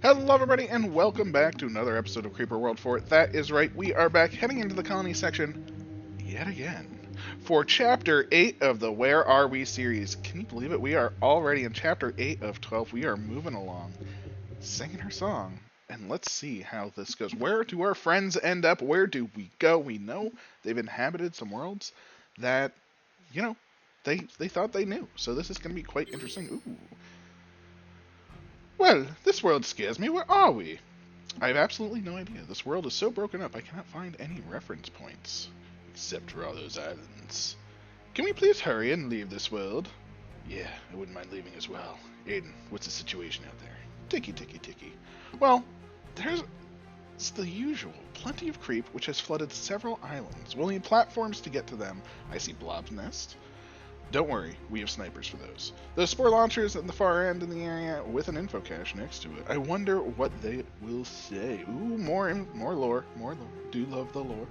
Hello, everybody, and welcome back to another episode of Creeper World 4. That is right, we are back heading into the colony section yet again for Chapter 8 of the Where Are We series. Can you believe it? We are already in Chapter 8 of 12. We are moving along, singing her song, and let's see how this goes. Where do our friends end up? Where do we go? We know they've inhabited some worlds that, they thought they knew, so this is going to be quite interesting. Ooh. Well, this world scares me. Where are we? I have absolutely no idea. This world is so broken up, I cannot find any reference points. Except for all those islands. Can we please hurry and leave this world? Yeah, I wouldn't mind leaving as well. Aiden, what's the situation out there? Ticky, ticky, ticky. Well, it's the usual. Plenty of creep, which has flooded several islands. We'll need platforms to get to them. I see Blob's Nest. Don't worry, we have snipers for those. Those spore launchers at the far end in the area with an info cache next to it. I wonder what they will say. Ooh, more lore. More lore. Do love the lore.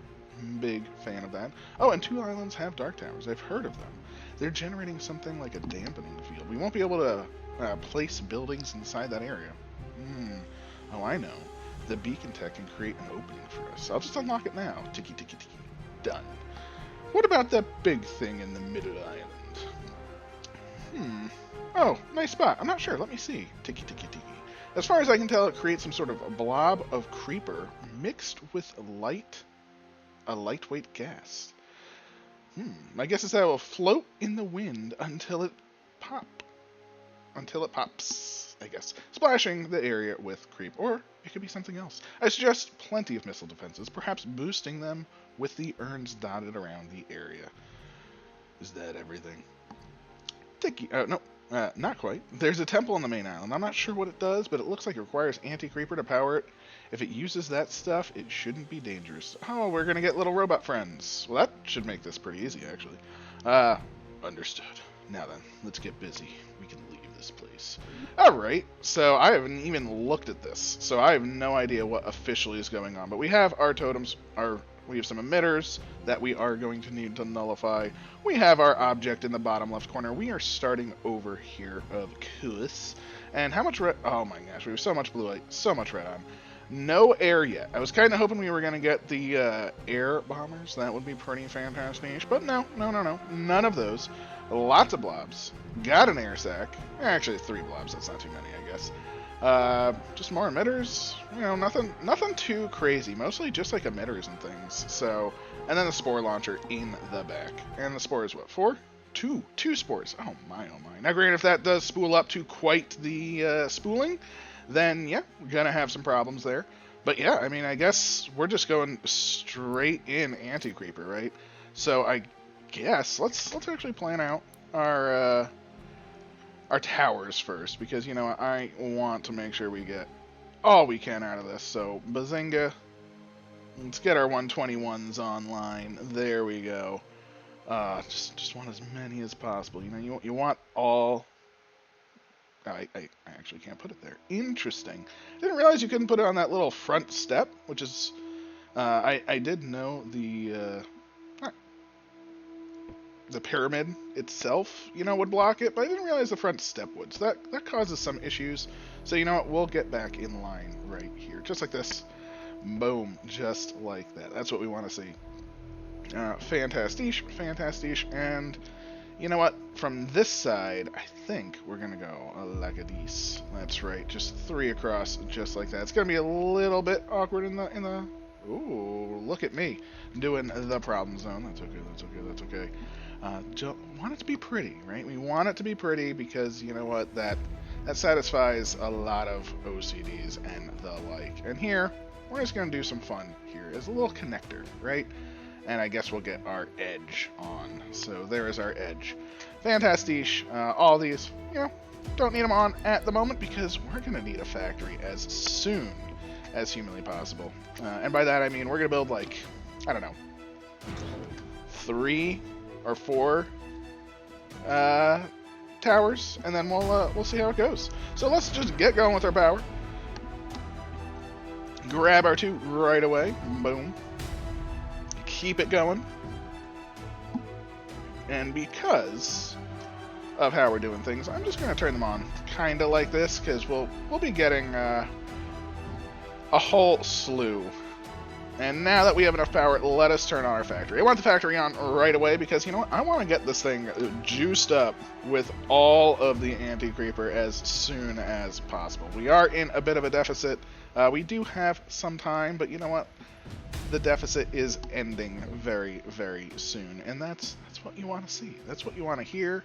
Big fan of that. Oh, and two islands have dark towers. I've heard of them. They're generating something like a dampening field. We won't be able to place buildings inside that area. Oh, I know. The beacon tech can create an opening for us. I'll just unlock it now. Ticky, ticky, ticky. Done. What about that big thing in the middle island? Oh, nice spot. I'm not sure. Let me see. Ticky, ticky, ticky. As far as I can tell, it creates some sort of a blob of creeper mixed with a lightweight gas. My guess is that it will float in the wind until it pops, I guess, splashing the area with creep, or it could be something else. I suggest plenty of missile defenses, perhaps boosting them with the urns dotted around the area. Is that everything? Ticky, no, not quite. There's a temple on the main island. I'm not sure what it does, but it looks like it requires anti-creeper to power it. If it uses that stuff, it shouldn't be dangerous. Oh, we're gonna get little robot friends. Well, that should make this pretty easy, actually. Understood. Now then, let's get busy. We can leave this place. Alright, so I haven't even looked at this, so I have no idea what officially is going on. But we have our totems, we have some emitters that we are going to need to nullify. We have our object in the bottom left corner. We are starting over here, of course. And how much red? Oh my gosh, we have so much blue light, so much red on. No air yet. I was kind of hoping we were going to get the air bombers. That would be pretty fantastic. But no. None of those. Lots of blobs. Got an air sac. Actually, 3 blobs. That's not too many, I guess. Just more emitters. Nothing too crazy. Mostly just like emitters and things. So, and then the spore launcher in the back. And the spore is what? 4? 2 spores. Oh my. Now, granted, if that does spool up to quite the spooling, then yeah, we're gonna have some problems there. But yeah, I mean, I guess we're just going straight in anti-creeper, right? So I guess let's actually plan out our towers first, because I want to make sure we get all we can out of this. So bazinga, let's get our 121s online. There we go. Just want as many as possible. You want all. I actually can't put it there. Interesting. I didn't realize you couldn't put it on that little front step, which is I did know the pyramid itself, would block it, but I didn't realize the front step would. So that causes some issues. So you know what? We'll get back in line right here, just like this. Boom, just like that. That's what we want to see. Fantastic, and you know what? From this side, I think we're gonna go like a these. That's right, just 3 across, just like that. It's gonna be a little bit awkward in the. Ooh, look at me doing the problem zone. That's okay. Want it to be pretty, right? We want it to be pretty because you know what? That satisfies a lot of OCDs and the like. And here, we're just gonna do some fun here as a little connector, right? And I guess we'll get our edge on. So there is our edge. Fantastic. All these, don't need them on at the moment because we're going to need a factory as soon as humanly possible. And by that I mean we're going to build like, I don't know, 3 or 4 towers, and then we'll see how it goes. So let's just get going with our power. Grab our 2 right away. Boom. Keep it going. And because of how we're doing things, I'm just going to turn them on kind of like this, because we'll be getting a whole slew. And now that we have enough power, let us turn on our factory. I want the factory on right away because, you know what, I want to get this thing juiced up with all of the anti-creeper as soon as possible. We are in a bit of a deficit. We do have some time, but you know what? The deficit is ending very, very soon. And that's what you want to see. That's what you want to hear.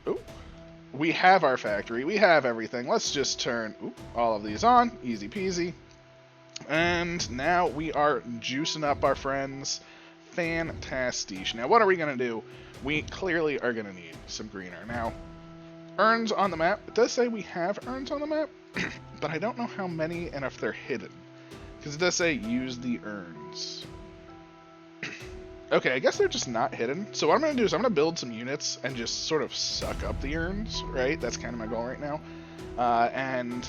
Oh, we have our factory. We have everything. Let's just turn all of these on. Easy peasy. And now we are juicing up our friends. Fantastic. Now, what are we going to do? We clearly are going to need some greener. Now, urns on the map. It does say we have urns on the map, but I don't know how many and if they're hidden. Because it does say use the urns. Okay, I guess they're just not hidden. So what I'm going to do is I'm going to build some units and just sort of suck up the urns, right? That's kind of my goal right now. And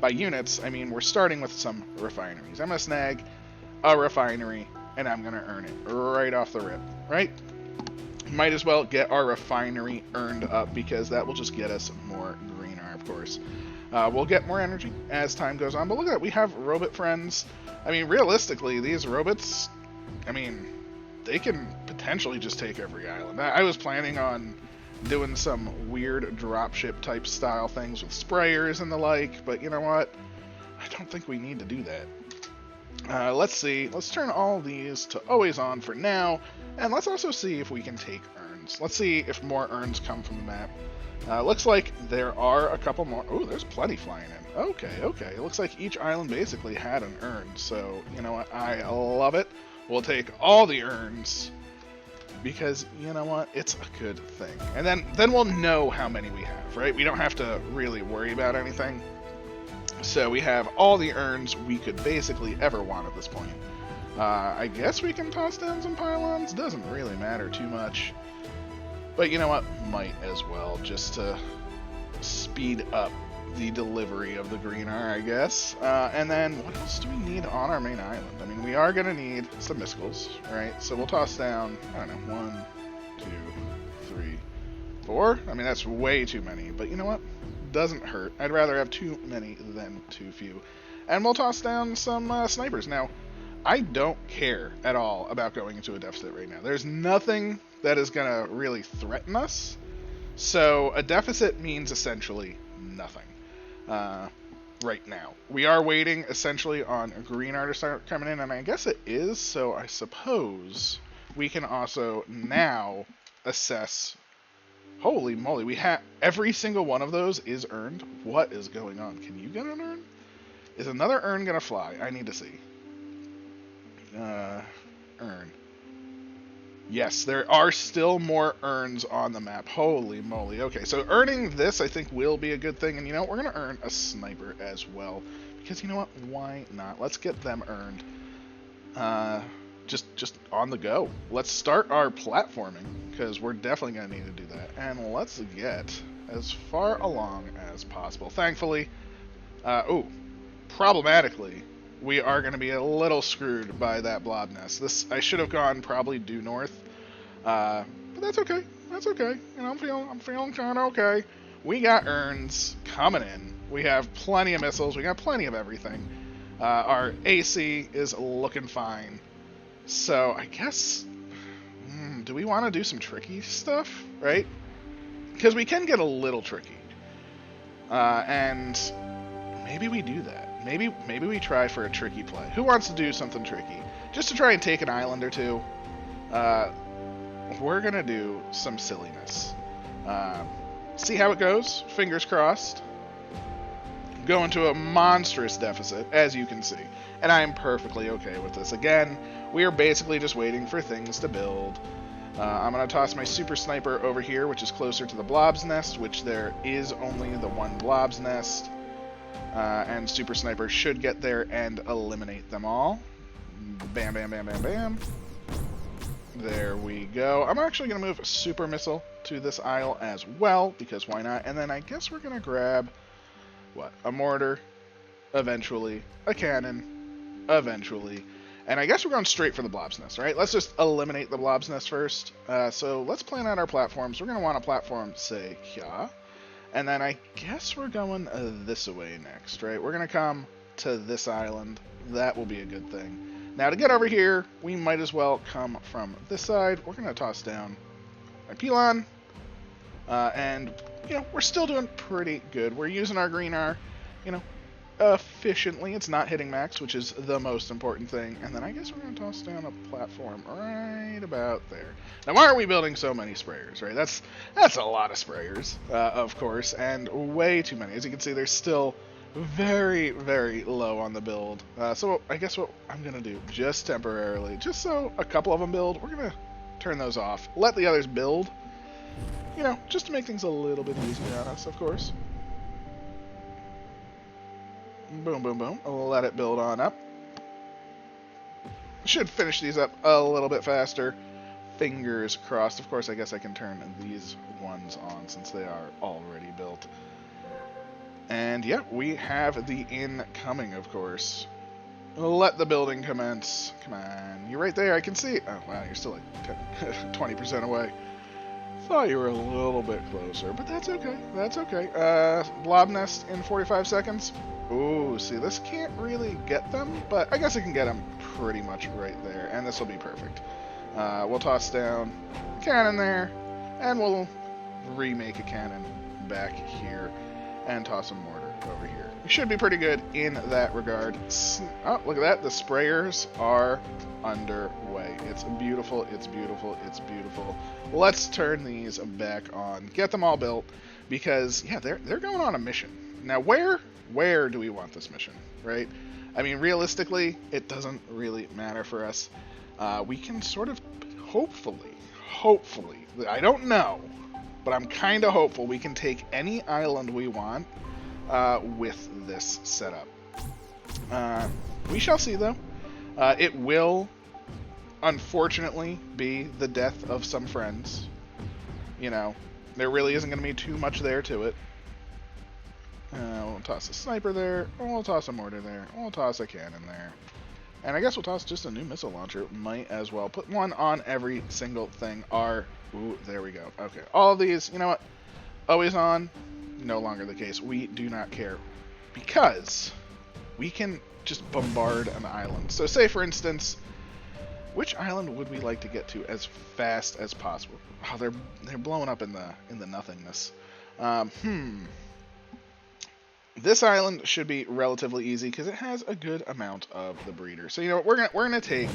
by units, I mean we're starting with some refineries. I'm going to snag a refinery, and I'm going to earn it right off the rip, right? Might as well get our refinery earned up, because that will just get us more greener, of course. We'll get more energy as time goes on, but look at that, we have robot friends. I mean, realistically, these robots, I mean, they can potentially just take every island. I was planning on doing some weird dropship type style things with sprayers and the like, but you know what? I don't think we need to do that. Let's see. Let's turn all these to always on for now, and let's also see if we can take urns. Let's see if more urns come from the map. Looks like there are a couple more. Oh, there's plenty flying in. Okay. It looks like each island basically had an urn, so you know what? I love it. We'll take all the urns, because you know what, it's a good thing. And then we'll know how many we have, right? We don't have to really worry about anything. So we have all the urns we could basically ever want at this point. I guess we can toss down some pylons. Doesn't really matter too much. But you know what, might as well, just to speed up the delivery of the greener, I guess. And then what else do we need on our main island? I mean, we are going to need some miscals, right? So we'll toss down, I don't know, 1, 2, 3, 4. I mean, that's way too many, but you know what? Doesn't hurt. I'd rather have too many than too few. And we'll toss down some snipers. Now, I don't care at all about going into a deficit right now. There's nothing that is going to really threaten us. So a deficit means essentially nothing. Right now. We are waiting essentially on a green art to start coming in, and I guess it is, so I suppose we can also now assess. Holy moly, we have every single one of those is earned. What is going on? Can you get an urn? Is another urn gonna fly? I need to see. Urn. Yes, there are still more urns on the map. Holy moly. Okay, so earning this, I think, will be a good thing. And you know what? We're going to earn a sniper as well. Because you know what? Why not? Let's get them earned. Just on the go. Let's start our platforming, because we're definitely going to need to do that. And let's get as far along as possible. Thankfully, problematically, we are going to be a little screwed by that blob nest. I should have gone probably due north, but that's okay. That's okay. You know, I'm feeling kind of okay. We got urns coming in. We have plenty of missiles. We got plenty of everything. Our AC is looking fine. So I guess, do we want to do some tricky stuff, right? Because we can get a little tricky, and maybe we do that. Maybe we try for a tricky play. Who wants to do something tricky? Just to try and take an island or two. We're going to do some silliness. See how it goes. Fingers crossed. Go into a monstrous deficit, as you can see. And I am perfectly okay with this. Again, we are basically just waiting for things to build. I'm going to toss my super sniper over here, which is closer to the blob's nest, which there is only the one blob's nest. And Super Sniper should get there and eliminate them all. Bam, bam, bam, bam, bam. There we go. I'm actually going to move a Super Missile to this aisle as well, because why not? And then I guess we're going to grab, a mortar, eventually, a cannon, eventually. And I guess we're going straight for the blob's nest, right? Let's just eliminate the blob's nest first. So let's plan out our platforms. We're going to want a platform, say, here. And then I guess we're going this way next, right? We're going to come to this island. That will be a good thing. Now, to get over here, we might as well come from this side. We're going to toss down my pylon. And, you know, we're still doing pretty good. We're using our green R, you know, efficiently. It's not hitting max, which is the most important thing. And then I guess we're going to toss down a platform right about there. Now, why are we building so many sprayers, right? That's a lot of sprayers, of course, and way too many. As you can see, there's still very, very low on the build. So I guess what I'm going to do, just temporarily, just so a couple of them build, we're going to turn those off. Let the others build, you know, just to make things a little bit easier on us, of course. Boom, boom, boom. I'll let it build on up. Should finish these up a little bit faster. Fingers crossed. Of course, I guess I can turn these ones on since they are already built. And yeah, we have the incoming, of course. Let the building commence. Come on. You're right there. I can see it. Oh, wow. You're still like 20% away. Thought you were a little bit closer, but that's okay. That's okay. Blob nest in 45 seconds. Ooh, see, this can't really get them, but I guess it can get them pretty much right there, and this will be perfect. We'll toss down a cannon there, and we'll remake a cannon back here, and toss a mortar over here. We should be pretty good in that regard. Oh, look at that. The sprayers are underway. It's beautiful. It's beautiful. It's beautiful. Let's turn these back on. Get them all built, because, yeah, they're going on a mission. Now, where do we want this mission, right? I mean, realistically, it doesn't really matter for us. We can sort of, hopefully, I don't know, but I'm kind of hopeful we can take any island we want with this setup. We shall see, though. It will, unfortunately, be the death of some friends. You know, there really isn't going to be too much there to it. We'll toss a sniper there, we'll toss a mortar there, we'll toss a cannon there. And I guess we'll toss just a new missile launcher. Might as well put one on every single thing. Ooh, there we go. Okay, all of these, you know what? Always on, no longer the case. We do not care, because we can just bombard an island. So say, for instance, which island would we like to get to as fast as possible? Oh, they're blowing up in the nothingness. This island should be relatively easy because it has a good amount of the breeder. So you know what, we're gonna take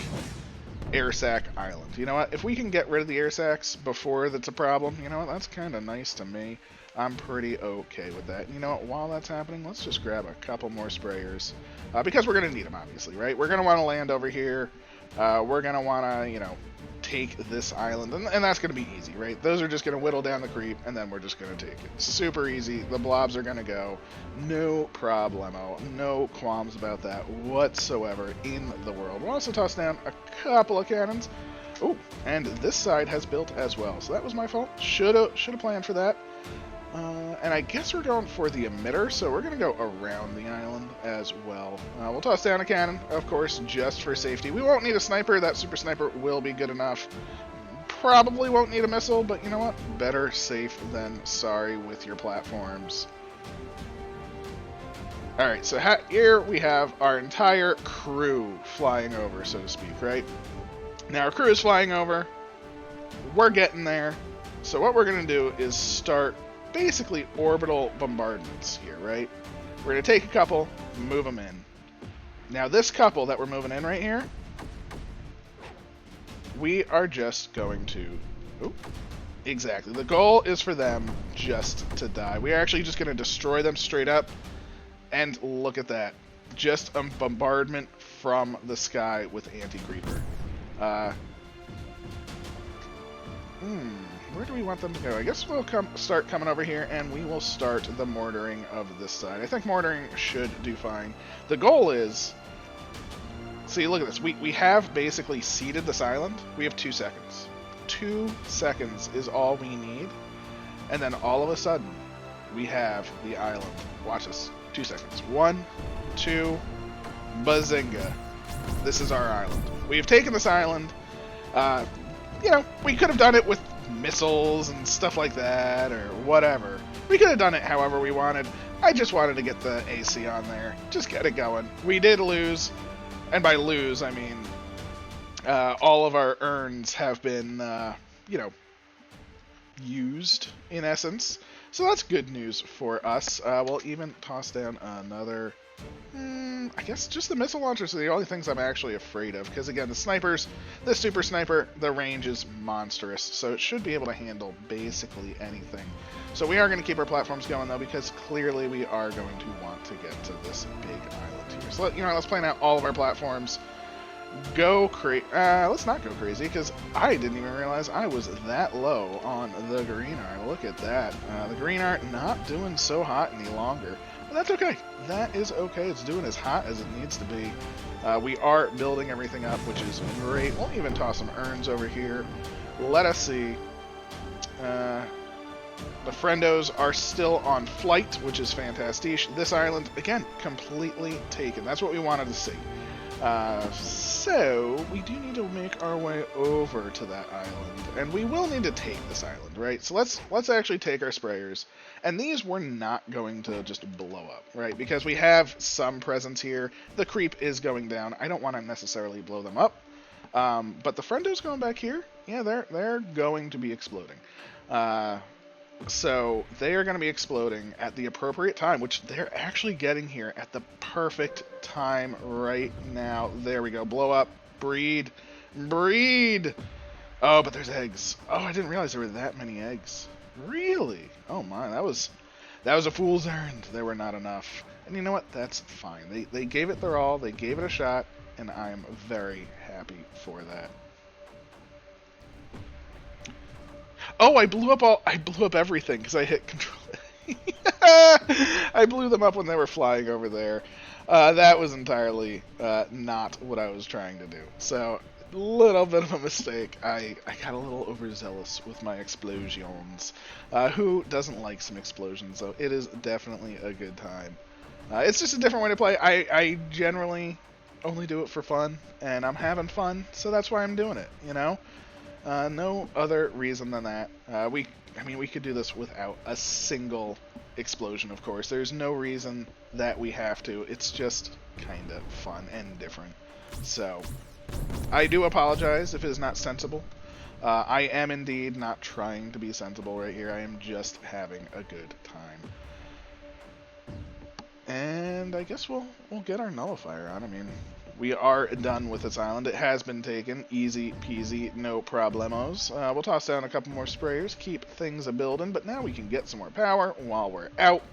Air Sac Island. You know what? If we can get rid of the air sacs before that's a problem, you know what? That's kind of nice to me. I'm pretty okay with that. You know what? While that's happening, let's just grab a couple more sprayers because we're gonna need them, obviously, right? We're gonna want to land over here. We're gonna want to, you know, take this island, and that's going to be easy, right? Those are just going to whittle down the creep, and then we're just going to take it. Super easy. The blobs are going to go. No problemo. No qualms about that whatsoever in the world. We'll also toss down a couple of cannons. Oh, and this side has built as well, so that was my fault. Should have planned for that. And I guess we're going for the emitter, so we're going to go around the island as well. We'll toss down a cannon, of course, just for safety. We won't need a sniper. That super sniper will be good enough. Probably won't need a missile, but you know what? Better safe than sorry with your platforms. Alright, so here we have our entire crew flying over, so to speak, right? Now our crew is flying over. We're getting there. So what we're going to do is start basically orbital bombardments here, right? We're going to take a couple, move them in. Now this couple that we're moving in right here, we are just going to... Oop, exactly. The goal is for them just to die. We are actually just going to destroy them straight up. And look at that. Just a bombardment from the sky with anti-creeper. Where do we want them to go? I guess we'll start coming over here, and we will start the mortaring of this side. I think mortaring should do fine. The goal is... See, look at this. We have basically seeded this island. We have 2 seconds. 2 seconds is all we need. And then all of a sudden, we have the island. Watch this. 2 seconds. 1, 2, bazinga. This is our island. We have taken this island. You know, we could have done it with missiles and stuff like that, or whatever. We could have done it however we wanted, I just wanted to get the AC on there. Just get it going. We did lose, and by lose, I mean all of our urns have been, you know, used in essence. So that's good news for us. We'll even toss down another. I guess just the missile launchers are the only things I'm actually afraid of. Because again, the snipers, the super sniper, the range is monstrous. So it should be able to handle basically anything. So we are going to keep our platforms going though, because clearly we are going to want to get to this big island here. So let's plan out all of our platforms. Go crazy. Let's not go crazy, because I didn't even realize I was that low on the green art. Look at that. The green art not doing so hot any longer. But that's okay. That is okay. It's doing as hot as it needs to be. We are building everything up, which is great. We'll even toss some urns over here. Let us see. The friendos are still on flight, which is fantastic. This island, again, completely taken. That's what we wanted to see. So we do need to make our way over to that island, and we will need to take this island, right? So let's actually take our sprayers, and these we're not going to just blow up, right? Because we have some presence here. The creep is going down. I don't want to necessarily blow them up, but the friendos going back here, yeah, they're going to be exploding. So they are going to be exploding at the appropriate time, which they're actually getting here at the perfect time right now. There we go. Blow up. Breed. Breed. Oh, but there's eggs. Oh, I didn't realize there were that many eggs. Really? Oh my, that was a fool's errand. There were not enough. And you know what? That's fine. They gave it their all. They gave it a shot, and I'm very happy for that. Oh, I blew up everything because I hit control. I blew them up when they were flying over there. That was entirely not what I was trying to do. So, little bit of a mistake. I got a little overzealous with my explosions. Who doesn't like some explosions, though? It is definitely a good time. It's just a different way to play. I generally only do it for fun, and I'm having fun, so that's why I'm doing it, you know? No other reason than that. We could do this without a single explosion, of course. There's no reason that we have to. It's just kind of fun and different. So, I do apologize if it is not sensible. I am indeed not trying to be sensible right here. I am just having a good time. And I guess we'll get our nullifier on. I mean, we are done with this island. It has been taken. Easy peasy, no problemos. We'll toss down a couple more sprayers, keep things a-building, but now we can get some more power while we're out.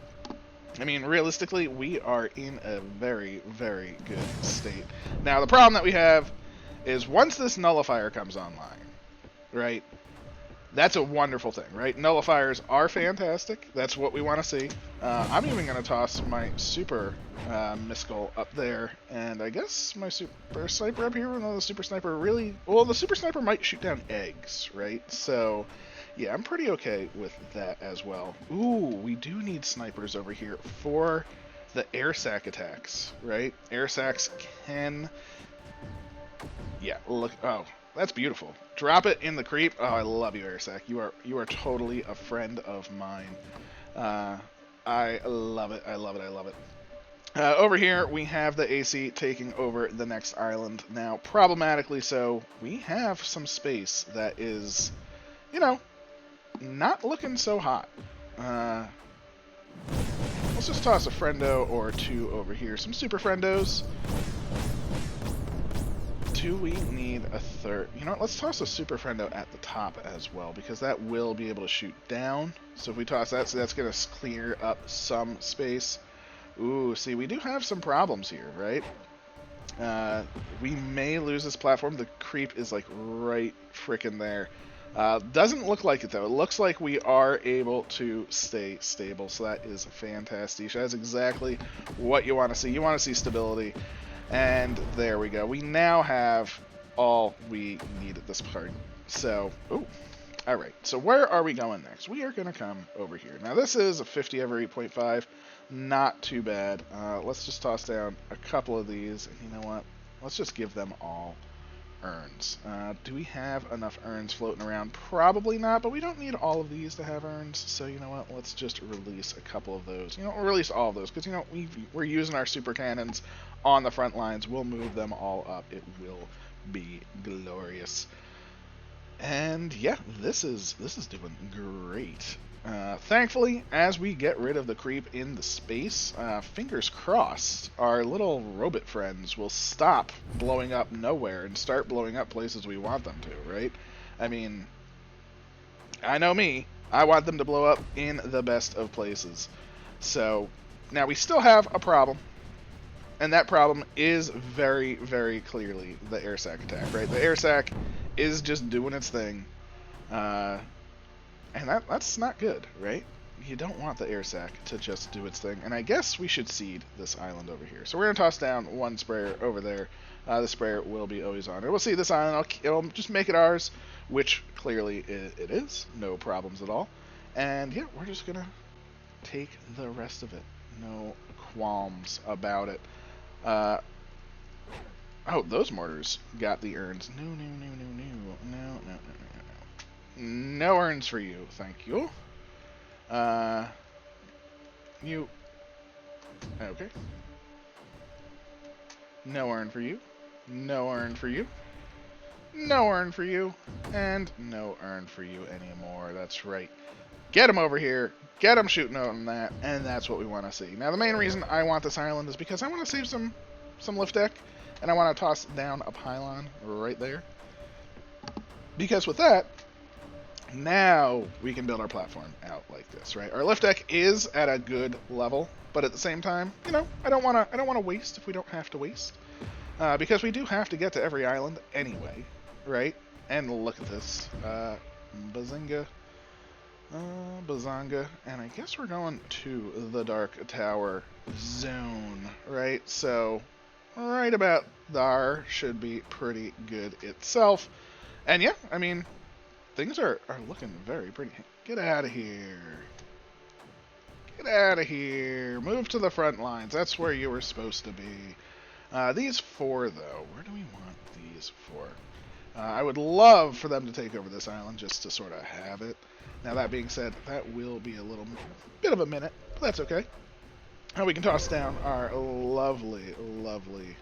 I mean, realistically, we are in a very, very good state. Now, the problem that we have is once this nullifier comes online, right, that's a wonderful thing, right? Nullifiers are fantastic. That's what we want to see. I'm even going to toss my super Miskel up there, and I guess my super sniper up here. No, the super sniper really... Well, the super sniper might shoot down eggs, right? So, yeah, I'm pretty okay with that as well. Ooh, we do need snipers over here for the air sac attacks, right? Air sacs can... Yeah, look... Oh, that's beautiful. Drop it in the creep. Oh, I love you, Airsac. You are totally a friend of mine. I love it. I love it. I love it. Over here, we have the AC taking over the next island. Now, problematically so, we have some space that is, you know, not looking so hot. Let's just toss a friendo or two over here. Some super friendos. Do we need a third? You know what? Let's toss a super friendo at the top as well, because that will be able to shoot down. So if we toss that, so that's going to clear up some space. Ooh, see, we do have some problems here, right? We may lose this platform. The creep is like right frickin' there. Doesn't look like it though. It looks like we are able to stay stable, so that is fantastic. That's exactly what you want to see. You want to see stability. And there we go. We now have all we need at this part. So, ooh. Alright, so where are we going next? We are going to come over here. Now, this is a 50 over 8.5. Not too bad. Let's just toss down a couple of these. And you know what? Let's just give them all urns. Do we have enough urns floating around? Probably not, but we don't need all of these to have urns, so you know what? Let's just release a couple of those. You know, we'll release all of those, because, you know, we're using our super cannons on the front lines. We'll move them all up. It will be glorious. And yeah, this is doing great. Thankfully, as we get rid of the creep in the space, fingers crossed, our little robot friends will stop blowing up nowhere and start blowing up places we want them to, right? I mean, I know me. I want them to blow up in the best of places. So, now we still have a problem. And that problem is very, very clearly the air sac attack, right? The air sac is just doing its thing. And that's not good, right? You don't want the air sac to just do its thing. And I guess we should seed this island over here. So we're going to toss down one sprayer over there. The sprayer will be always on. And we'll see this island. It'll just make it ours, which clearly it is. No problems at all. And yeah, we're just going to take the rest of it. No qualms about it. Oh, those mortars got the urns. No. No urns for you, thank you. You. Okay. No urn for you. No urn for you. No urn for you. And no urn for you anymore. That's right. Get them over here. Get them shooting on that. And that's what we want to see. Now, the main reason I want this island is because I want to save some lift deck. And I want to toss down a pylon right there. Because with that, now we can build our platform out like this, right? Our lift deck is at a good level, but at the same time, you know, I don't want to waste if we don't have to waste, because we do have to get to every island anyway, right? And look at this, Bazinga, Bazanga, and I guess we're going to the Dark Tower zone, right? So right about there should be pretty good itself, and yeah, I mean, things are looking very pretty. Get out of here. Get out of here. Move to the front lines. That's where you were supposed to be. These four, though. Where do we want these for? I would love for them to take over this island just to sort of have it. Now, that being said, that will be a little bit of a minute, but that's okay. We can toss down our lovely, lovely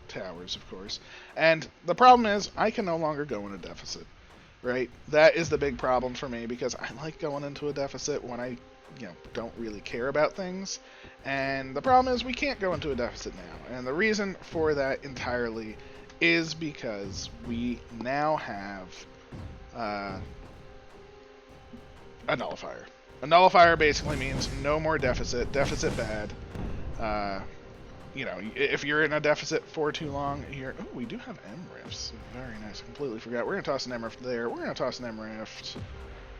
towers, of course. And the problem is, I can no longer go in a deficit. Right? That is the big problem for me, because I like going into a deficit when I, you know, don't really care about things. And the problem is we can't go into a deficit now. And the reason for that entirely is because we now have a nullifier. A nullifier basically means no more deficit. Deficit bad. You know, if you're in a deficit for too long, you're... Oh, we do have M-Rifts. Very nice. I completely forgot. We're going to toss an M-Rift there. We're going to toss an M-Rift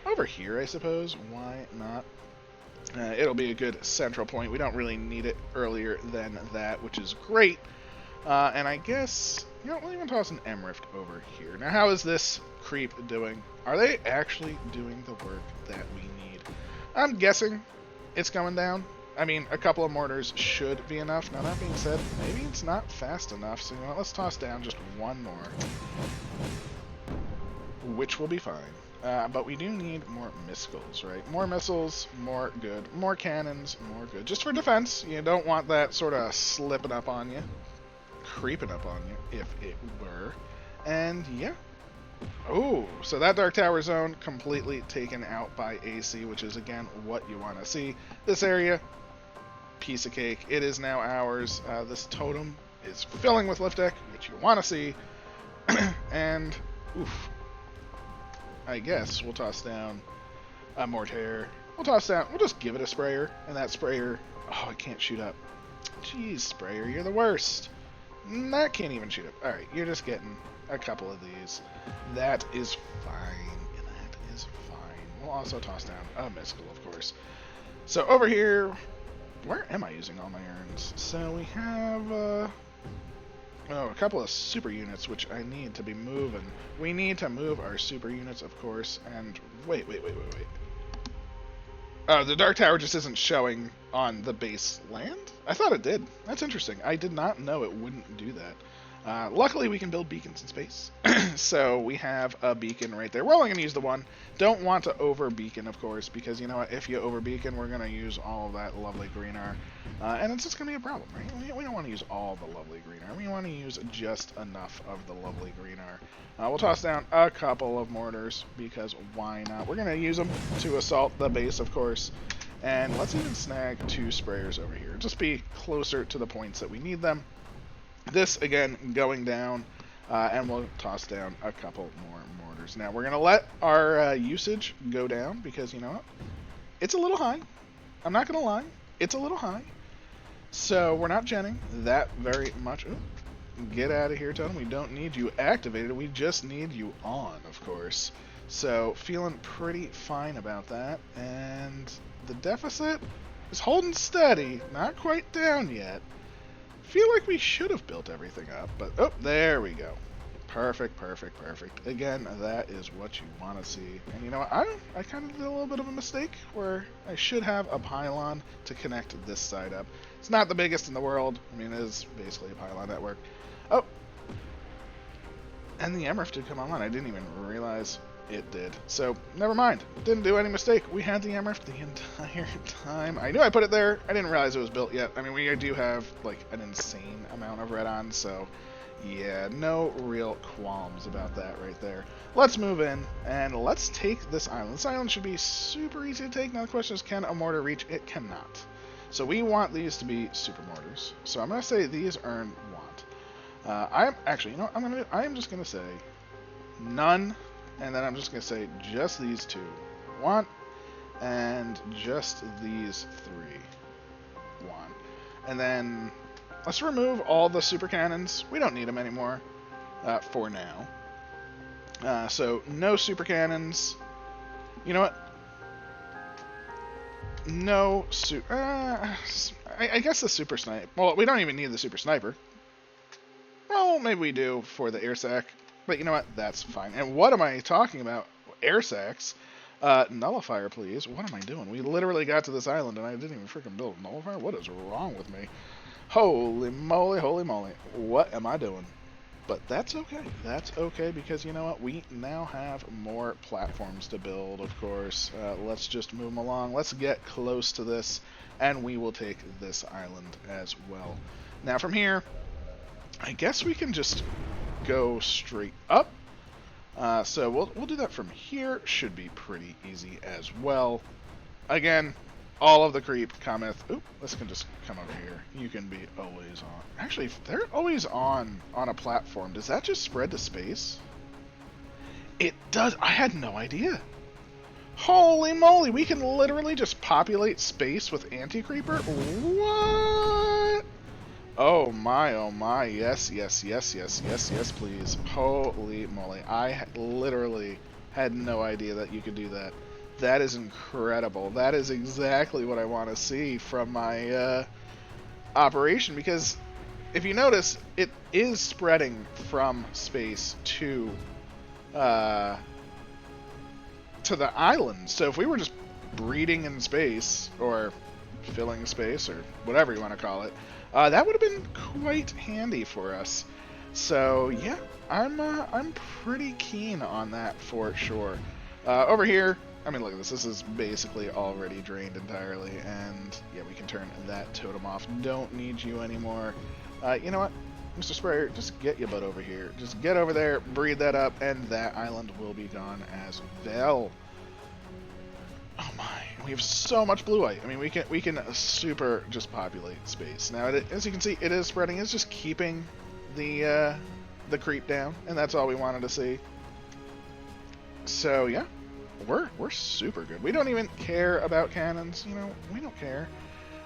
over here, I suppose. Why not? It'll be a good central point. We don't really need it earlier than that, which is great. And I guess... You know, we'll even toss an M-Rift over here. Now, how is this creep doing? Are they actually doing the work that we need? I'm guessing it's going down. I mean, a couple of mortars should be enough. Now, that being said, maybe it's not fast enough. So, you know what, let's toss down just one more. Which will be fine. But we do need more missiles, right? More missiles, more good. More cannons, more good. Just for defense. You don't want that sort of slipping up on you. Creeping up on you, if it were. And, yeah. Oh, so that Dark Tower zone completely taken out by AC, which is, again, what you want to see. This area... piece of cake. It is now ours. This totem is filling with lift deck, which you want to see. And, oof. I guess we'll toss down a mortar. We'll just give it a sprayer. And that sprayer, oh, it can't shoot up. Jeez, sprayer, you're the worst. That can't even shoot up. Alright, you're just getting a couple of these. That is fine. That is fine. We'll also toss down a missile, of course. So over here... Where am I using all my urns? So we have, a couple of super units, which I need to be moving. We need to move our super units, of course, and wait. Oh, the Dark Tower just isn't showing on the base land? I thought it did. That's interesting. I did not know it wouldn't do that. Luckily, we can build beacons in space. So we have a beacon right there. We're only going to use the one. Don't want to over beacon, of course, because you know what? If you over beacon, we're going to use all of that lovely green R. And it's just going to be a problem, right? We don't want to use all the lovely green R. We want to use just enough of the lovely green R. We'll toss down a couple of mortars, because why not? We're going to use them to assault the base, of course. And let's even snag 2 sprayers over here. Just be closer to the points that we need them. This, again, going down, and we'll toss down a couple more mortars. Now, we're going to let our usage go down, because, you know what? It's a little high. I'm not going to lie. It's a little high. So, we're not genning that very much. Ooh, get out of here, Totem. We don't need you activated. We just need you on, of course. So, feeling pretty fine about that. And the deficit is holding steady. Not quite down yet. Feel like we should have built everything up, but oh, there we go. Perfect, perfect, perfect. Again, that is what you want to see. And you know what? I kind of did a little bit of a mistake where I should have a pylon to connect this side up. It's not the biggest in the world. I mean, it is basically a pylon network. Oh, and the MRF did come online. I didn't even realize it did. So, never mind. Didn't do any mistake. We had the MRF the entire time. I knew I put it there. I didn't realize it was built yet. I mean, we do have, like, an insane amount of red on, so yeah, no real qualms about that right there. Let's move in, and let's take this island. This island should be super easy to take. Now the question is, can a mortar reach? It cannot. So we want these to be super mortars. So I'm going to say these earn want. I'm actually, you know what I'm just going to say none. And then I'm just going to say just these 2 want, and just these 3 want. And then let's remove all the super cannons. We don't need them anymore for now. So no super cannons. You know what? No I guess the super sniper. Well, we don't even need the super sniper. Well, maybe we do for the air sac. But you know what? That's fine. And what am I talking about? Air sacs? Nullifier, please. What am I doing? We literally got to this island and I didn't even freaking build a nullifier? What is wrong with me? Holy moly, holy moly. What am I doing? But that's okay. That's okay, because you know what? We now have more platforms to build, of course. Let's just move them along. Let's get close to this, and we will take this island as well. Now from here, I guess we can just go straight up. So we'll do that from here. Should be pretty easy as well. Again, all of the creep cometh. Oop, this can just come over here. You can be always on. Actually, if they're always on a platform, does that just spread to space? It does. I had no idea. Holy moly, we can literally just populate space with anti-creeper? What? Oh my, yes, yes, yes, yes, yes, yes, please. Holy moly, I literally had no idea that you could do that. That is incredible. That is exactly what I want to see from my operation, because if you notice, it is spreading from space to the island. So if we were just breeding in space, or filling space, or whatever you want to call it, that would have been quite handy for us. So yeah, I'm pretty keen on that for sure. Over here, I mean, look at this. This is basically already drained entirely, and yeah, we can turn that totem off. Don't need you anymore. You know what, Mr. Sprayer, just get your butt over here. Just get over there, breed that up, and that island will be gone as well. Oh my, we have so much blue white. I mean, we can super just populate space. Now, as you can see, it is spreading. It's just keeping the creep down, and that's all we wanted to see. So yeah, we're super good. We don't even care about cannons. You know, we don't care.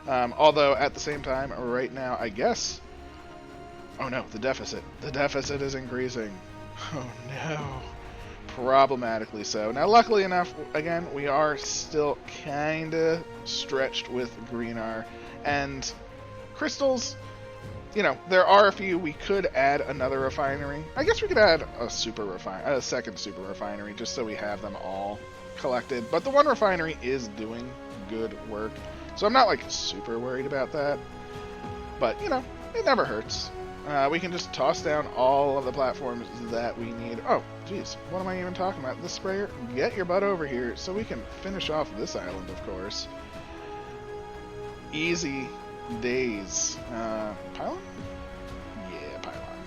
Although at the same time, right now, I guess. Oh no, the deficit. The deficit is increasing. Oh no. Problematically so. Now, luckily enough, again, we are still kinda stretched with green R and crystals. You know, there are a few. We could add another refinery. I guess we could add a second super refinery, just so we have them all collected. But the one refinery is doing good work, so I'm not like super worried about that. But you know, it never hurts. We can just toss down all of the platforms that we need. Oh, jeez, what am I even talking about? The sprayer? Get your butt over here so we can finish off this island, of course. Easy days. Pylon? Yeah, pylon.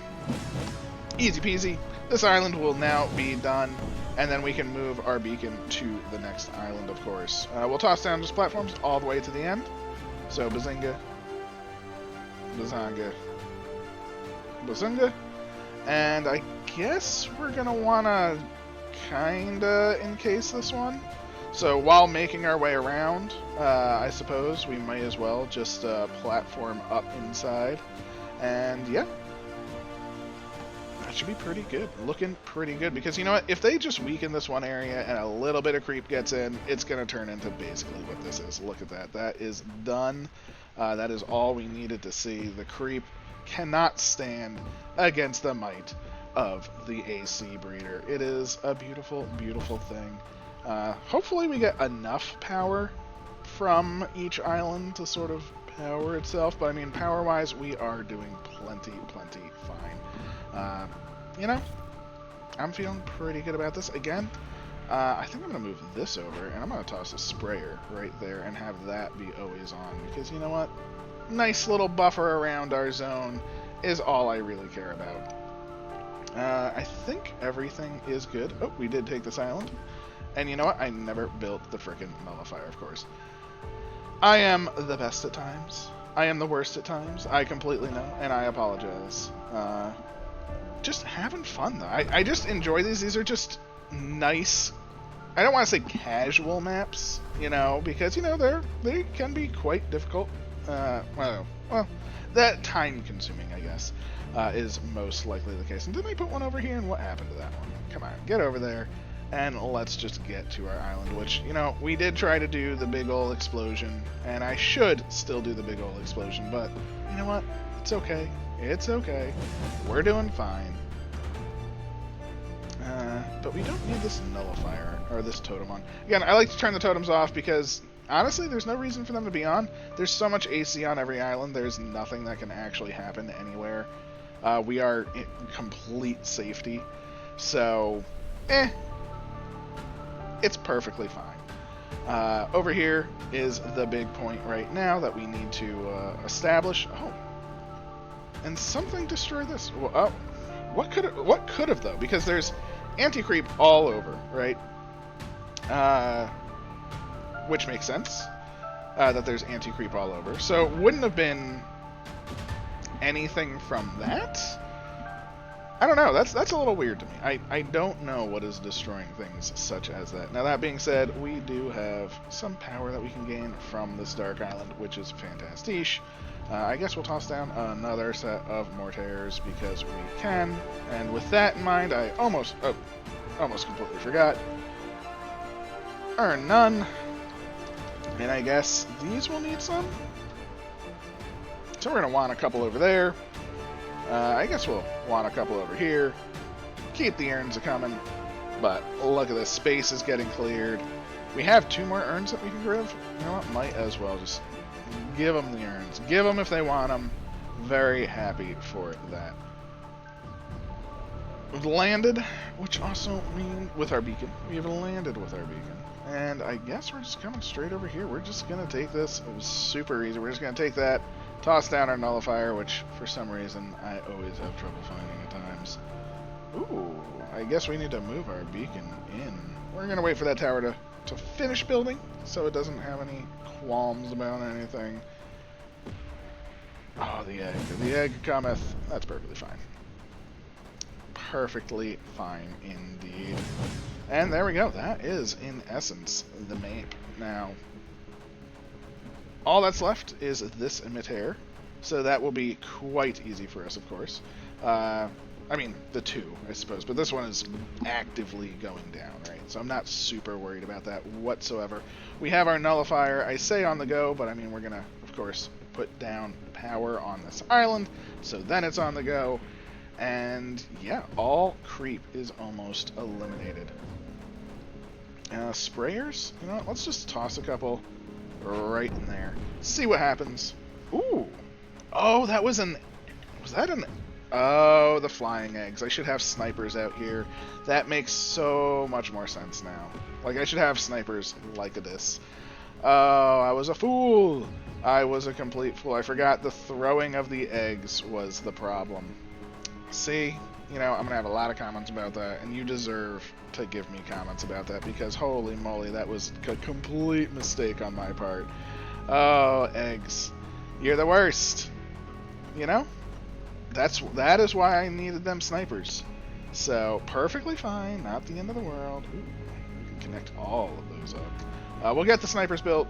Easy peasy. This island will now be done, and then we can move our beacon to the next island, of course. We'll toss down those platforms all the way to the end. So, bazinga, bazanga, bazunga. And I guess we're going to want to kind of encase this one. So, while making our way around, I suppose we might as well just platform up inside. And, yeah. That should be pretty good. Looking pretty good. Because, you know what? If they just weaken this one area and a little bit of creep gets in, it's going to turn into basically what this is. Look at that. That is done. That is all we needed to see. The creep cannot stand against the might of the AC breeder. It is a beautiful, beautiful thing. Hopefully we get enough power from each island to sort of power itself. But, I mean, power-wise, we are doing plenty fine. You know, I'm feeling pretty good about this. Again, I think I'm going to move this over, and I'm going to toss a sprayer right there and have that be always on. Because, you know what? Nice little buffer around our zone is all I really care about. I think everything is good. Oh, we did take this island. And you know what? I never built the frickin' nullifier, of course. I am the best at times. I am the worst at times. I completely know, and I apologize. Just having fun, though. I just enjoy these. These are just nice. I don't want to say casual maps, you know, because, you know, they can be quite difficult. Well, that time-consuming, I guess, is most likely the case. And didn't I put one over here, and what happened to that one? Come on, get over there, and let's just get to our island, which, you know, we did try to do the big ol' explosion, and I should still do the big ol' explosion, but, you know what? It's okay. It's okay. We're doing fine. But we don't need this nullifier, or this totem on. Again, I like to turn the totems off because, honestly, there's no reason for them to be on. There's so much AC on every island, there's nothing that can actually happen anywhere. We are in complete safety. So, it's perfectly fine. Over here is the big point right now that we need to establish. Oh. And something destroyed this. Well, oh, what could have though? Because there's anti-creep all over, right? Which makes sense that there's anti-creep all over. So it wouldn't have been anything from that. I don't know. That's a little weird to me. I don't know what is destroying things such as that. Now that being said, we do have some power that we can gain from this dark island, which is fantastic. I guess we'll toss down another set of mortars because we can. And with that in mind, I almost completely forgot. Earn none. And I guess these will need some. So we're going to want a couple over there. I guess we'll want a couple over here. Keep the urns a-coming. But look at this. Space is getting cleared. We have 2 more urns that we can grab. You know what? Might as well just give them the urns. Give them if they want them. Very happy for that. We've landed, which also means with our beacon. We have landed with our beacon. And I guess we're just coming straight over here. We're just going to take this. It was super easy. We're just going to take that, toss down our nullifier, which for some reason I always have trouble finding at times. Ooh, I guess we need to move our beacon in. We're going to wait for that tower to finish building so it doesn't have any qualms about anything. Oh, the egg. The egg cometh. That's perfectly fine. Perfectly fine indeed. And there we go. That is, in essence, the map. Now, all that's left is this emitter. So that will be quite easy for us, of course. I mean, the 2, I suppose. But this one is actively going down, right? So I'm not super worried about that whatsoever. We have our nullifier, I say on the go, but I mean, we're going to, of course, put down power on this island. So then it's on the go. And yeah, all creep is almost eliminated. Sprayers? You know what? Let's just toss a couple right in there. See what happens. Ooh. Oh, that was an... Was that an Oh, the flying eggs. I should have snipers out here. That makes so much more sense now. Like, I should have snipers like this. Oh, I was a fool. I was a complete fool. I forgot the throwing of the eggs was the problem. See, you know, I'm going to have a lot of comments about that, and you deserve to give me comments about that, because holy moly, that was a complete mistake on my part. Oh, eggs. You're the worst. You know? That is why I needed them snipers. So, perfectly fine, not the end of the world. Ooh, we can connect all of those up. We'll get the snipers built.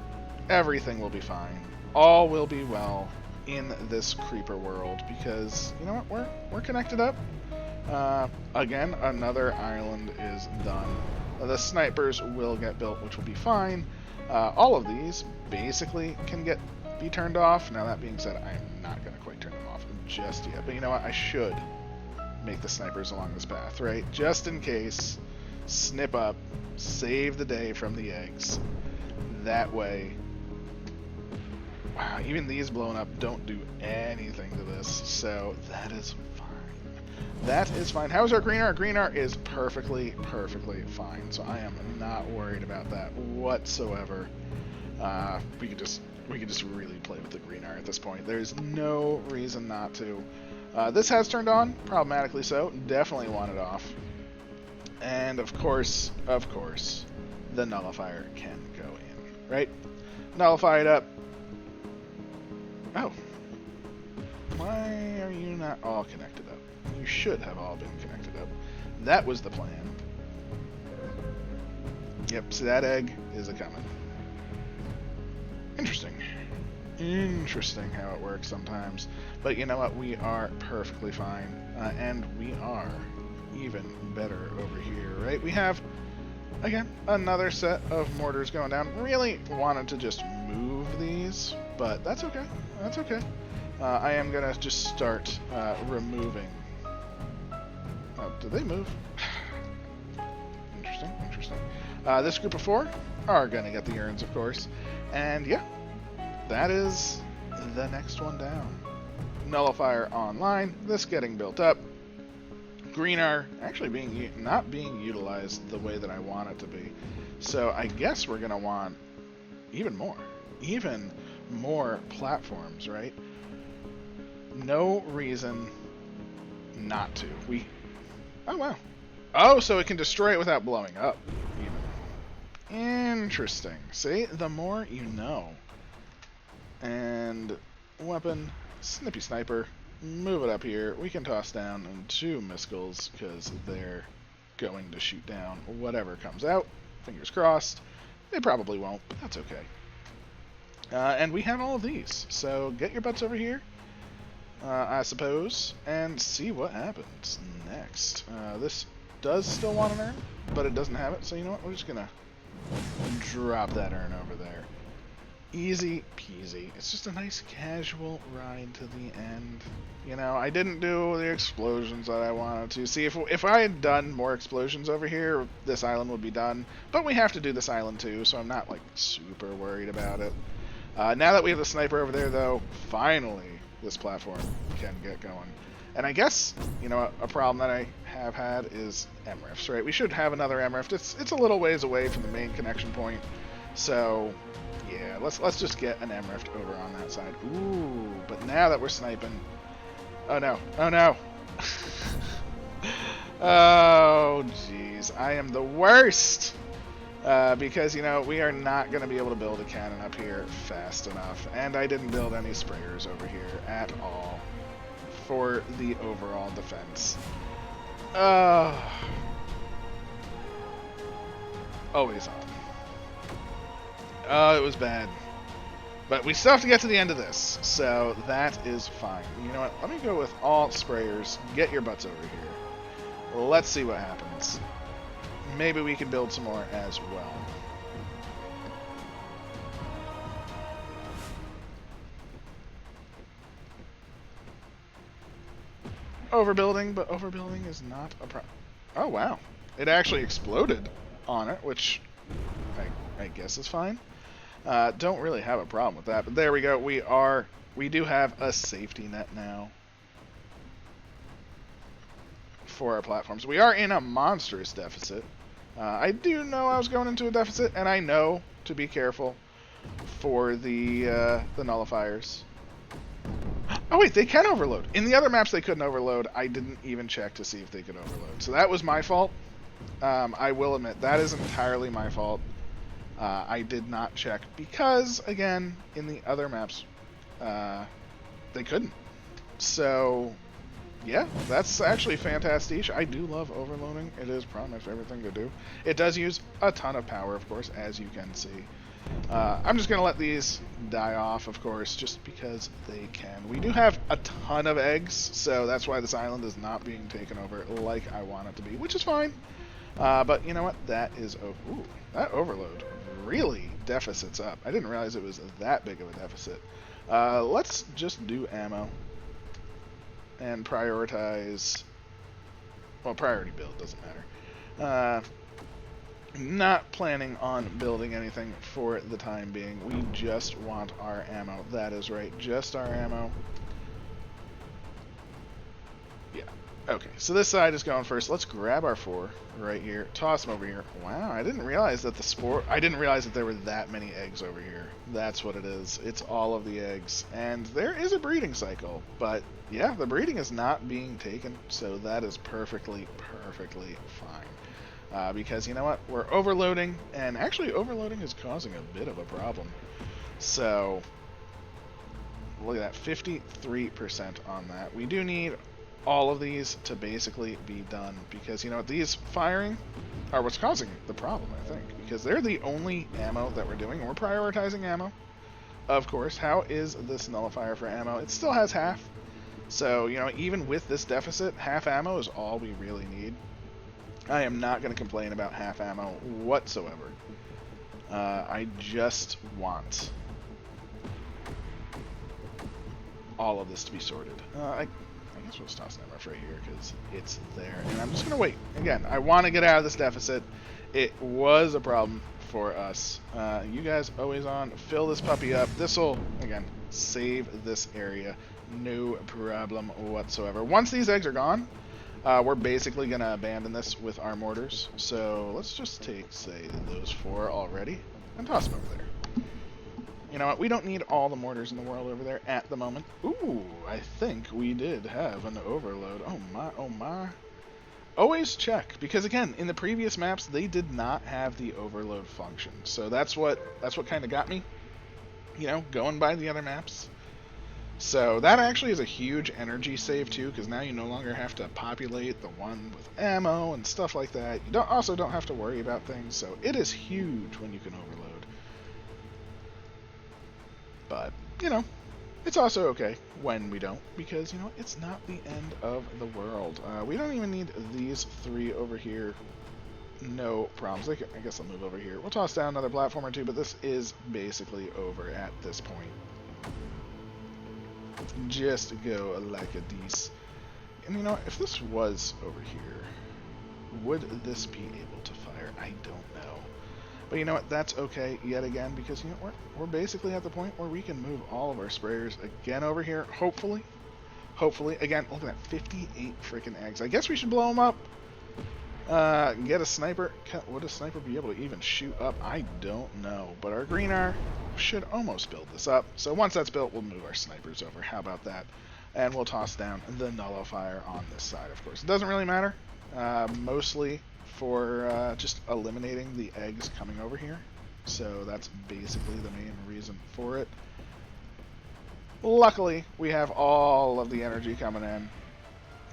Everything will be fine. All will be well in this creeper world, because, you know what, we're connected up. Again, another island is done. The snipers will get built, which will be fine. All of these basically can be turned off. Now, that being said, I am not going to quite turn them off just yet. But you know what? I should make the snipers along this path, right? Just in case. Snip up. Save the day from the eggs. That way. Wow, even these blown up don't do anything to this. So that is fine. That is fine. How's our green art? Green art is perfectly fine. So I am not worried about that whatsoever. We could just really play with the green art at this point. There's no reason not to. This has turned on, problematically so. Definitely want it off. And of course, the nullifier can go in, right? Nullify it up. Oh. Why are you not all connected up? You should have all been connected up. That was the plan. Yep, see, that egg is a-coming. Interesting how it works sometimes. But you know what? We are perfectly fine. And we are even better over here, right? We have, again, another set of mortars going down. Really wanted to just move these, but that's okay. That's okay. I am going to just start removing. Oh, did they move? Interesting. This group of 4 are going to get the urns, of course. And yeah. That is the next one down. Nullifier online. This getting built up. Green art actually not being utilized the way that I want it to be. So I guess we're going to want even more platforms, right? No reason not to. Oh, wow. Oh, so it can destroy it without blowing up. Even. Interesting. See, the more you know. And weapon, Snippy Sniper, move it up here. We can toss down 2 missiles because they're going to shoot down whatever comes out. Fingers crossed. They probably won't, but that's okay. And we have all of these. So get your butts over here, I suppose, and see what happens next. This does still want an urn, but it doesn't have it. So you know what? We're just going to drop that urn over there. Easy peasy. It's just a nice casual ride to the end. You know, I didn't do the explosions that I wanted to. See, if I had done more explosions over here, this island would be done. But we have to do this island too, so I'm not, like, super worried about it. Now that we have the sniper over there, though, finally this platform can get going. And I guess, you know, a problem that I have had is MRIFs, right? We should have another MRIF. It's a little ways away from the main connection point, so... yeah, let's just get an MRIF over on that side. Ooh, but now that we're sniping... oh no, oh no! Oh, jeez, I am the worst! Because, you know, we are not going to be able to build a cannon up here fast enough. And I didn't build any sprayers over here at all for the overall defense. Always on. Oh, it was bad. But we still have to get to the end of this, so that is fine. You know what? Let me go with all sprayers. Get your butts over here. Let's see what happens. Maybe we can build some more as well. Overbuilding, but overbuilding is not a problem. Oh, wow. It actually exploded on it, which I guess is fine. Don't really have a problem with that, but there we go. We do have a safety net now. for our platforms. We are in a monstrous deficit. I do know I was going into a deficit, and I know to be careful for the nullifiers. Oh wait, they can overload. In the other maps they couldn't overload. I didn't even check to see if they could overload. So that was my fault. I will admit, that is entirely my fault. I did not check because, again, in the other maps, they couldn't. So, yeah, that's actually fantastic. I do love overloading. It is probably my favorite thing to do. It does use a ton of power, of course, as you can see. I'm just going to let these die off, of course, just because they can. We do have a ton of eggs, so that's why this island is not being taken over like I want it to be, which is fine. But you know what? That is... Ooh, that overload really deficits up. I didn't realize it was that big of a deficit. Let's just do ammo and prioritize... Well, priority build doesn't matter. Not planning on building anything for the time being. We just want our ammo. That is right, just our ammo. Yeah. Okay, so this side is going first. Let's grab our 4 right here. Toss them over here. Wow, I didn't realize that I didn't realize that there were that many eggs over here. That's what it is. It's all of the eggs. And there is a breeding cycle. But, yeah, the breeding is not being taken. So that is perfectly fine. Because, you know what? We're overloading. And actually, overloading is causing a bit of a problem. So, look at that. 53% on that. We do need all of these to basically be done, because you know what, these firing are what's causing the problem, I think, because they're the only ammo that we're doing, and we're prioritizing ammo, of course. How is this nullifier for ammo? It still has half, so you know, even with this deficit, half ammo is all we really need. I am not going to complain about half ammo whatsoever. I just want all of this to be sorted. I guess we'll toss that right here because it's there. And I'm just going to wait. Again, I want to get out of this deficit. It was a problem for us. You guys always on. Fill this puppy up. This will, again, save this area. No problem whatsoever. Once these eggs are gone, we're basically going to abandon this with our mortars. So let's just take, say, those 4 already and toss them over there. You know what? We don't need all the mortars in the world over there at the moment. Ooh, I think we did have an overload. Oh my, oh my. Always check, because again, in the previous maps, they did not have the overload function. So that's what kind of got me, you know, going by the other maps. So that actually is a huge energy save too, because now you no longer have to populate the one with ammo and stuff like that. You also don't have to worry about things, so it is huge when you can overload. But, you know, it's also okay when we don't, because, you know, it's not the end of the world. We don't even need these 3 over here. No problems. I guess I'll move over here. We'll toss down another platform or 2, but this is basically over at this point. Just go like a dece. And, you know, if this was over here, would this be able to fire? I don't know. But you know what, that's okay yet again, because you know we're basically at the point where we can move all of our sprayers again over here, hopefully. Hopefully. Again, look at that, 58 freaking eggs. I guess we should blow them up. Get a sniper. Would a sniper be able to even shoot up? I don't know. But our greener should almost build this up. So once that's built, we'll move our snipers over. How about that? And we'll toss down the nullifier on this side, of course. It doesn't really matter. Mostly for just eliminating the eggs coming over here. So that's basically the main reason for it. Luckily, we have all of the energy coming in.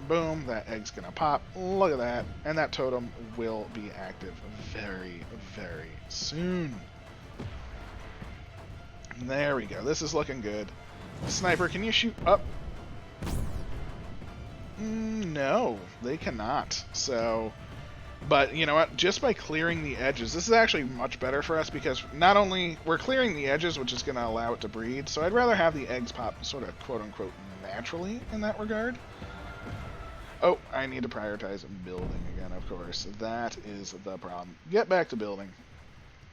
Boom, that egg's gonna pop. Look at that. And that totem will be active very, very soon. There we go. This is looking good. Sniper, can you shoot up? No, they cannot. So... But, you know what, just by clearing the edges, this is actually much better for us, because not only we're clearing the edges, which is going to allow it to breed, so I'd rather have the eggs pop sort of quote-unquote naturally in that regard. Oh, I need to prioritize building again, of course. That is the problem. Get back to building.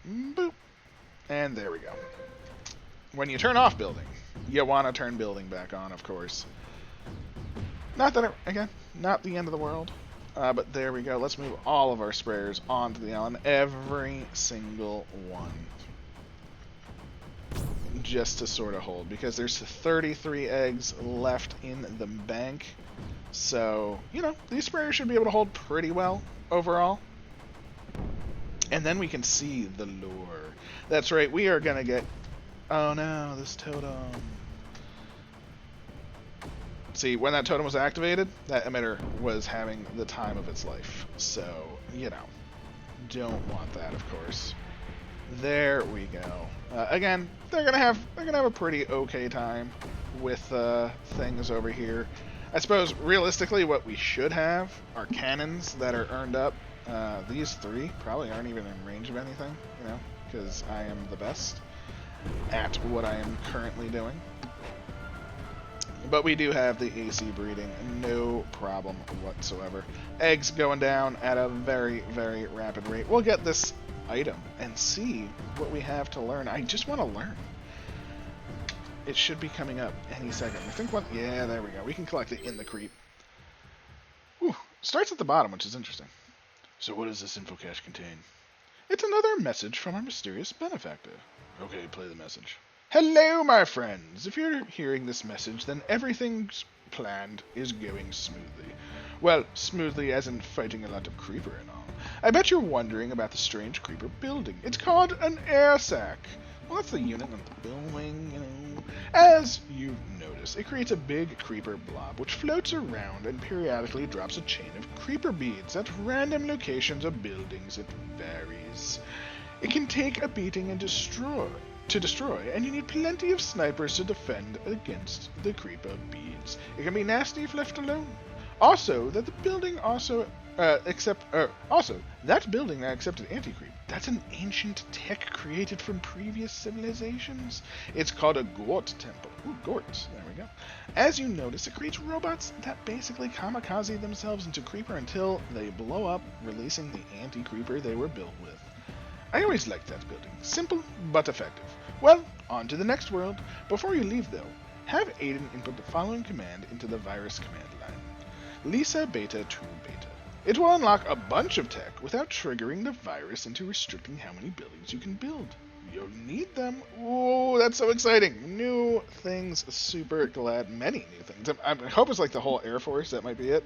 Boop. And there we go. When you turn off building, you want to turn building back on, of course. Not that, again, not the end of the world. But there we go. Let's move all of our sprayers onto the island. Every single one. Just to sort of hold. Because there's 33 eggs left in the bank. So, you know, these sprayers should be able to hold pretty well overall. And then we can see the lure. That's right, we are going to get... Oh no, this totem. See, when that totem was activated, that emitter was having the time of its life. So, you know, don't want that, of course. There we go. Again, they're gonna have a pretty okay time with things over here. I suppose realistically, what we should have are cannons that are earned up. These three probably aren't even in range of anything, you know, because I am the best at what I am currently doing. But we do have the AC breeding, no problem whatsoever. Eggs going down at a very, very rapid rate. We'll get this item and see what we have to learn. I just want to learn. It should be coming up any second. I think what... Yeah, there we go. We can collect it in the creep. Whew. Starts at the bottom, which is interesting. So what does this info cache contain? It's another message from our mysterious benefactor. Okay, play the message. Hello, my friends! If you're hearing this message, then everything's planned is going smoothly. Well, smoothly as in fighting a lot of creeper and all. I bet you're wondering about the strange creeper building. It's called an air sac. Well, that's the unit on the building, you know. As you've noticed, it creates a big creeper blob, which floats around and periodically drops a chain of creeper beads at random locations of buildings. It varies. It can take a beating and destroy, and you need plenty of snipers to defend against the creeper beads. It can be nasty if left alone. Also, that building that accepted anti-creep. That's an ancient tech created from previous civilizations. It's called a Gort temple. Ooh, Gort. There we go. As you notice, it creates robots that basically kamikaze themselves into creeper until they blow up, releasing the anti-creeper they were built with. I always liked that building. Simple, but effective. Well, on to the next world. Before you leave, though, have Aiden input the following command into the virus command line. Lisa Beta 2 Beta. It will unlock a bunch of tech without triggering the virus into restricting how many buildings you can build. You'll need them. Oh, that's so exciting. New things. Super glad. Many new things. I hope it's like the whole Air Force. That might be it.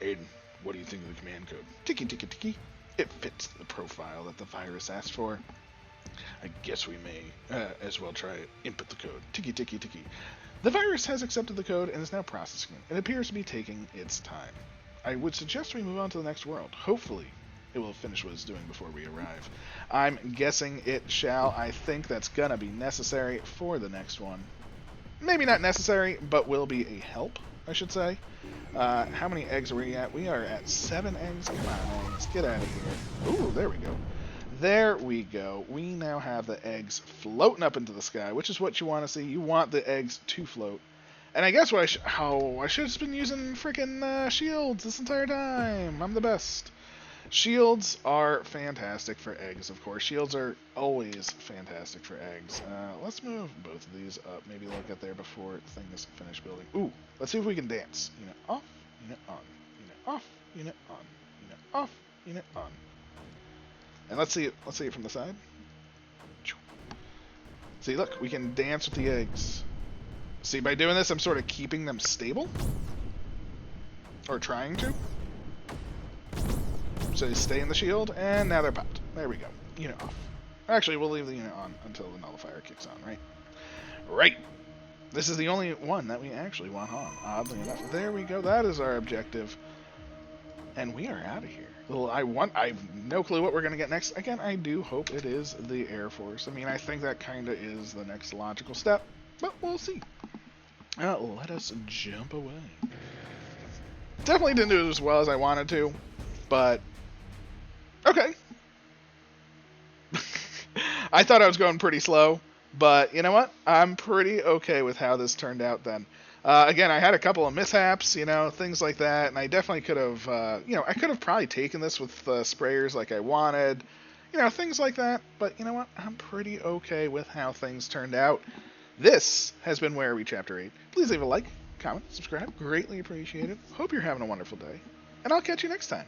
Aiden, what do you think of the command code? Tiki tiki tiki. It fits the profile that the virus asked for. I guess we may as well try it. Input the code. Tiki tiki tiki. The virus has accepted the code and is now processing it. It appears to be taking its time. I would suggest we move on to the next world. Hopefully, it will finish what it's doing before we arrive. I'm guessing it shall. I think that's gonna be necessary for the next one. Maybe not necessary, but will be a help, I should say. How many eggs are we at? We are at 7 eggs. Come on, eggs. Get out of here. Ooh, there we go. There we go. We now have the eggs floating up into the sky, which is what you want to see. You want the eggs to float. And I guess what I should have been using freaking shields this entire time. I'm the best. Shields are fantastic for eggs, of course. Shields are always fantastic for eggs. Let's move both of these up. Maybe they'll get there before things finish building. Ooh, let's see if we can dance. Unit off, unit on, unit off, unit on, unit off, unit on. And let's see it from the side. See, look, we can dance with the eggs. See, by doing this, I'm sort of keeping them stable. Or trying to. So they stay in the shield, and now they're popped. There we go. Unit off. Actually, we'll leave the unit on until the nullifier kicks on, right? Right! This is the only one that we actually want on, oddly enough. There we go. That is our objective. And we are out of here. Well, I have no clue what we're going to get next. Again, I do hope it is the Air Force. I mean, I think that kind of is the next logical step. But we'll see. Let us jump away. Definitely didn't do it as well as I wanted to, but okay. I thought I was going pretty slow, but you know what? I'm pretty okay with how this turned out then. Again, I had a couple of mishaps, you know, things like that, and I definitely could have, I could have probably taken this with sprayers like I wanted, you know, things like that, but you know what? I'm pretty okay with how things turned out. This has been Where Are We Chapter 8. Please leave a like, comment, subscribe. Greatly appreciated. Hope you're having a wonderful day. and I'll catch you next time.